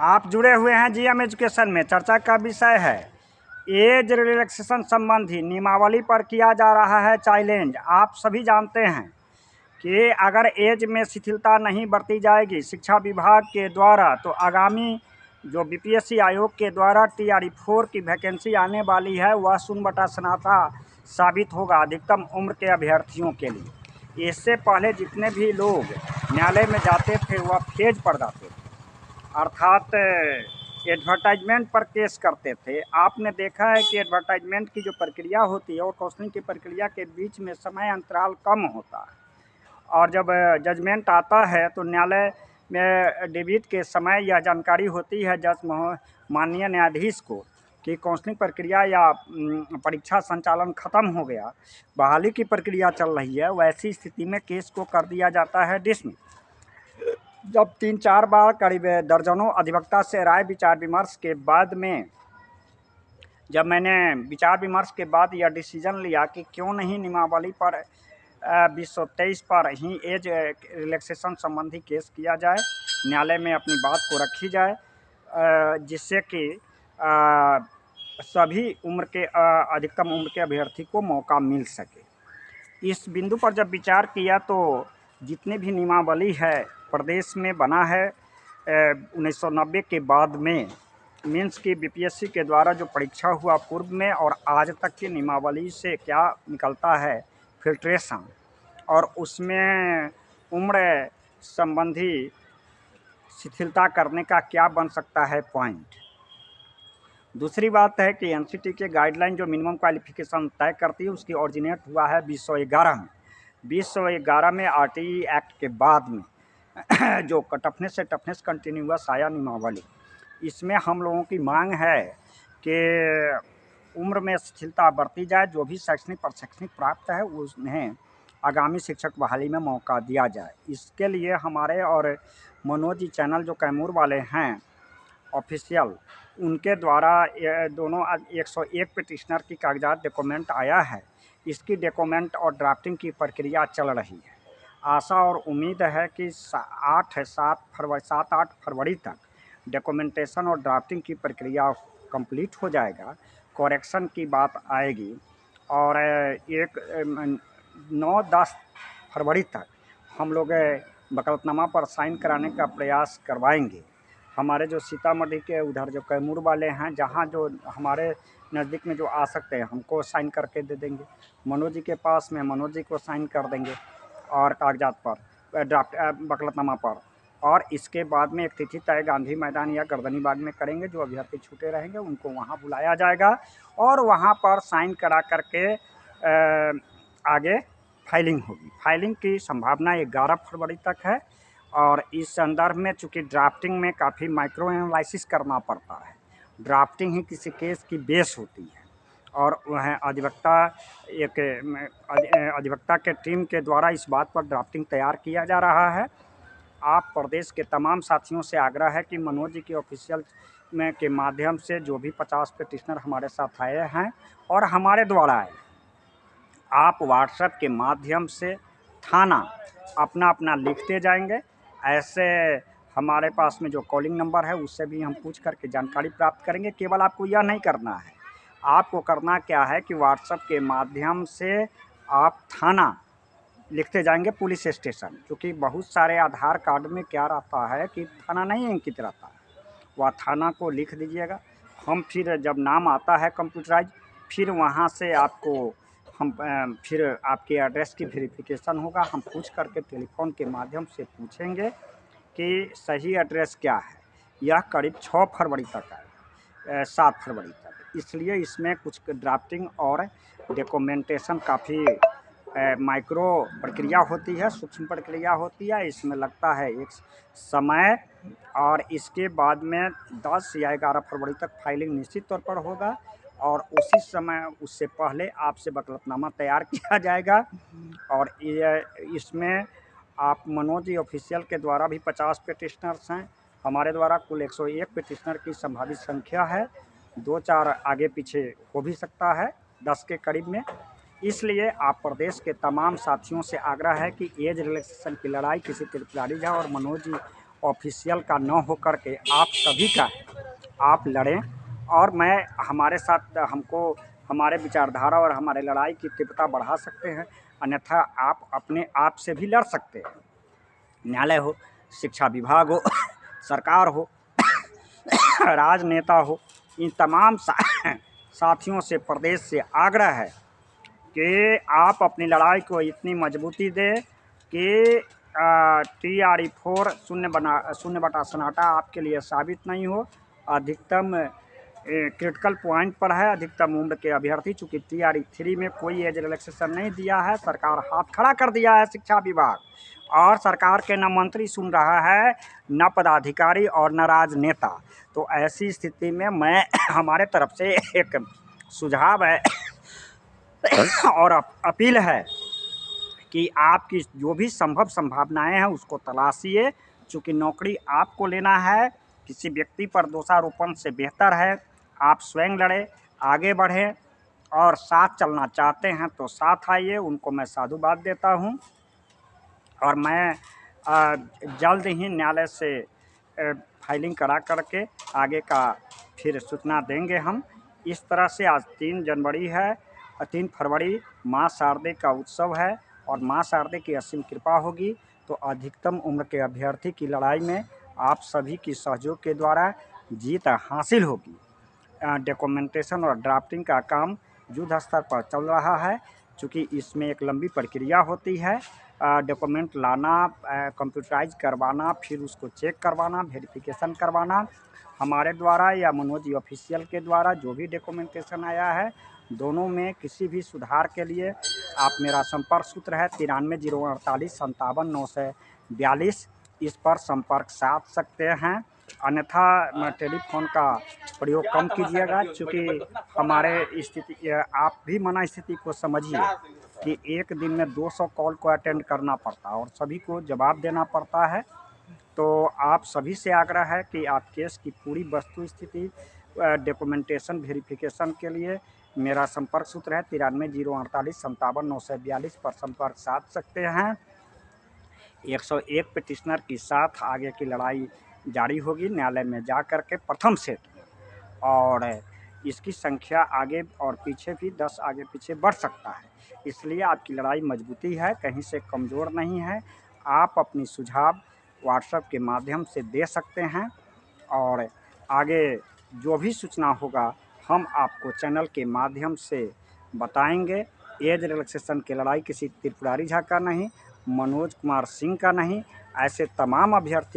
आप जुड़े हुए हैं जीएम एजुकेशन में। चर्चा का विषय है एज रिलैक्सेशन संबंधी नियमावली पर किया जा रहा है चैलेंज। आप सभी जानते हैं कि अगर एज में शिथिलता नहीं बरती जाएगी शिक्षा विभाग के द्वारा तो आगामी जो बीपीएससी आयोग के द्वारा TRE-4 की वैकेंसी आने वाली है वह शून्य सन्नाटा साबित होगा अधिकतम उम्र के अभ्यर्थियों के लिए। इससे पहले जितने भी लोग न्यायालय में जाते थे वह फेज पर जाते थे, अर्थात एडवर्टाइजमेंट पर केस करते थे। आपने देखा है कि एडवर्टाइजमेंट की जो प्रक्रिया होती है और काउंसलिंग की प्रक्रिया के बीच में समय अंतराल कम होता है, और जब जजमेंट आता है तो न्यायालय में डिबेट के समय यह जानकारी होती है जज माननीय न्यायाधीश को कि काउंसलिंग प्रक्रिया या परीक्षा संचालन ख़त्म हो गया, बहाली की प्रक्रिया चल रही है। वैसी स्थिति में केस को कर दिया जाता है डिसमिस। जब 3-4 बार करीब दर्जनों अधिवक्ता से राय विचार विमर्श के बाद में जब मैंने विचार विमर्श के बाद यह डिसीजन लिया कि क्यों नहीं नियमावली पर 2023 पर ही एज रिलैक्सेशन संबंधी केस किया जाए, न्यायालय में अपनी बात को रखी जाए, जिससे कि सभी उम्र के अधिकतम उम्र के अभ्यर्थी को मौका मिल सके। इस बिंदु पर जब विचार किया तो जितने भी नियमावली है प्रदेश में बना है 1990 के बाद में मीन्स की बीपीएससी के द्वारा जो परीक्षा हुआ पूर्व में और आज तक की नियमावली से क्या निकलता है फिल्ट्रेशन, और उसमें उम्र संबंधी शिथिलता करने का क्या बन सकता है पॉइंट। दूसरी बात है कि एनसीटी के गाइडलाइन जो मिनिमम क्वालिफिकेशन तय करती है उसकी ऑरिजिनेट हुआ है 2011 में। 2011 में आरटीई एक्ट के बाद में जो टफनेस से टफनेस कंटिन्यूअस आया नियमावली, इसमें हम लोगों की मांग है कि उम्र में शिथिलता बरती जाए, जो भी शैक्षणिक प्रशैक्षणिक प्राप्त है उन्हें आगामी शिक्षक बहाली में मौका दिया जाए। इसके लिए हमारे और मनोज जी चैनल जो कैमूर वाले हैं ऑफिशियल, उनके द्वारा दोनों 101 पिटिशनर की कागजात डॉक्यूमेंट आया है। इसकी डॉक्यूमेंट और ड्राफ्टिंग की प्रक्रिया चल रही है। आशा और उम्मीद है कि 7-8 फरवरी तक डॉक्यूमेंटेशन और ड्राफ्टिंग की प्रक्रिया कंप्लीट हो जाएगा, करेक्शन की बात आएगी और 9-10 फरवरी तक हम लोग वकालतनामा पर साइन कराने का प्रयास करवाएंगे। हमारे जो सीतामढ़ी के उधर जो कैमूर वाले हैं, जहाँ जो हमारे नज़दीक में जो आ सकते हैं हमको साइन करके दे देंगे, मनोज जी के पास में मनोज जी को साइन कर देंगे और कागजात पर ड्राफ्ट वकालतनामा पर। और इसके बाद में एक तिथि तय गांधी मैदान या गर्दनी बाग में करेंगे। जो अभ्यर्थी छूटे रहेंगे उनको वहाँ बुलाया जाएगा और वहाँ पर साइन करा करके आगे फाइलिंग होगी। फाइलिंग की संभावना 11 फरवरी तक है और इस संदर्भ में चूँकि ड्राफ्टिंग में काफ़ी माइक्रो एनालिसिस करना पड़ता है, ड्राफ्टिंग ही किसी केस की बेस होती है और वह अधिवक्ता के टीम के द्वारा इस बात पर ड्राफ्टिंग तैयार किया जा रहा है। आप प्रदेश के तमाम साथियों से आग्रह है कि मनोज जी की ऑफिशियल में के माध्यम से जो भी 50 पिटिशनर हमारे साथ आए हैं और हमारे द्वारा आए, आप व्हाट्सएप के माध्यम से थाना अपना अपना लिखते जाएंगे। ऐसे हमारे पास में जो कॉलिंग नंबर है उससे भी हम पूछ करके जानकारी प्राप्त करेंगे। केवल आपको यह नहीं करना है, आपको करना क्या है कि व्हाट्सएप के माध्यम से आप थाना लिखते जाएंगे, पुलिस स्टेशन। क्योंकि बहुत सारे आधार कार्ड में क्या रहता है कि थाना नहीं अंकित रहता है, वह थाना को लिख दीजिएगा। हम फिर जब नाम आता है कंप्यूटराइज, फिर वहाँ से आपको हम फिर आपके एड्रेस की वेरिफिकेशन होगा। हम पूछ करके टेलीफोन के माध्यम से पूछेंगे कि सही एड्रेस क्या है। यह करीब 6 फरवरी तक है, 7 फरवरी तक। इसलिए इसमें कुछ ड्राफ्टिंग और डॉक्यूमेंटेशन काफ़ी माइक्रो प्रक्रिया होती है, सूक्ष्म प्रक्रिया होती है। इसमें लगता है एक समय और इसके बाद में 10 या 11 फरवरी तक फाइलिंग निश्चित तौर पर होगा और उसी समय उससे पहले आपसे वकालतनामा तैयार किया जाएगा। और इसमें आप मनोज जी ऑफिशियल के द्वारा भी 50 पिटिशनर्स हैं, हमारे द्वारा कुल 101 पिटिशनर की संभावित संख्या है। 2-4 आगे पीछे हो भी सकता है, 10 के करीब में। इसलिए आप प्रदेश के तमाम साथियों से आग्रह है कि एज रिलैक्सेशन की लड़ाई किसी त्रिपुरारी झा और मनोज जी ऑफिशियल का न हो कर के आप सभी का है, आप लड़ें। और मैं हमारे साथ हमको हमारे विचारधारा और हमारे लड़ाई की तीव्रता बढ़ा सकते हैं, अन्यथा आप अपने आप से भी लड़ सकते हैं। न्यायालय हो, शिक्षा विभाग हो, सरकार हो, राजनेता हो, इन तमाम साथियों से प्रदेश से आग्रह है कि आप अपनी लड़ाई को इतनी मजबूती दें कि TRE-4 शून्य बटा सन्नाटा आपके लिए साबित नहीं हो। अधिकतम क्रिटिकल पॉइंट पर है अधिकतम उम्र के अभ्यर्थी, चूँकि TRE-3 में कोई एज रिलैक्सेशन नहीं दिया है, सरकार हाथ खड़ा कर दिया है शिक्षा विभाग, और सरकार के न मंत्री सुन रहा है, न पदाधिकारी और न राजनेता। तो ऐसी स्थिति में मैं हमारे तरफ से एक सुझाव है और अपील है कि आपकी जो भी संभव संभावनाएं हैं उसको तलाशिए। चूँकि नौकरी आपको लेना है, किसी व्यक्ति पर दोषारोपण से बेहतर है आप स्वयं लड़ें, आगे बढ़ें, और साथ चलना चाहते हैं तो साथ आइए, उनको मैं साधुवाद देता हूं। और मैं जल्द ही न्यायालय से फाइलिंग करा करके आगे का फिर सूचना देंगे हम। इस तरह से आज 3 जनवरी है, 3 फरवरी माँ शारदे का उत्सव है, और माँ शारदे की असीम कृपा होगी तो अधिकतम उम्र के अभ्यर्थी की लड़ाई में आप सभी की सहयोग के द्वारा जीत हासिल होगी। डॉक्यूमेंटेशन और ड्राफ्टिंग का काम युद्ध स्तर पर चल रहा है, चूँकि इसमें एक लंबी प्रक्रिया होती है। डॉक्यूमेंट लाना, कंप्यूटराइज करवाना, फिर उसको चेक करवाना, वेरिफिकेशन करवाना, हमारे द्वारा या मनोज जी ऑफिशियल के द्वारा जो भी डॉक्यूमेंटेशन आया है, दोनों में किसी भी सुधार के लिए आप मेरा संपर्क सूत्र है 93 048 57 942, इस पर संपर्क साध सकते हैं। अन्यथा टेलीफोन का प्रयोग कम कीजिएगा, चूँकि हमारे स्थिति आप भी मना स्थिति को समझिए कि एक दिन में 200 कॉल को अटेंड करना पड़ता है और सभी को जवाब देना पड़ता है। तो आप सभी से आग्रह है कि आप केस की पूरी वस्तु स्थिति डॉक्यूमेंटेशन वेरिफिकेशन के लिए मेरा संपर्क सूत्र है 93 048 57 942 पर संपर्क साध सकते हैं। 101 पिटिशनर के साथ आगे की लड़ाई जारी होगी न्यायालय में जा कर के प्रथम सेट, और इसकी संख्या आगे और पीछे भी 10 आगे पीछे बढ़ सकता है। इसलिए आपकी लड़ाई मजबूती है, कहीं से कमज़ोर नहीं है। आप अपनी सुझाव व्हाट्सएप के माध्यम से दे सकते हैं, और आगे जो भी सूचना होगा हम आपको चैनल के माध्यम से बताएंगे। एज रिलैक्सेशन की लड़ाई किसी त्रिपुरारी झा का नहीं, मनोज कुमार सिंह का नहीं, ऐसे तमाम अभ्यर्थी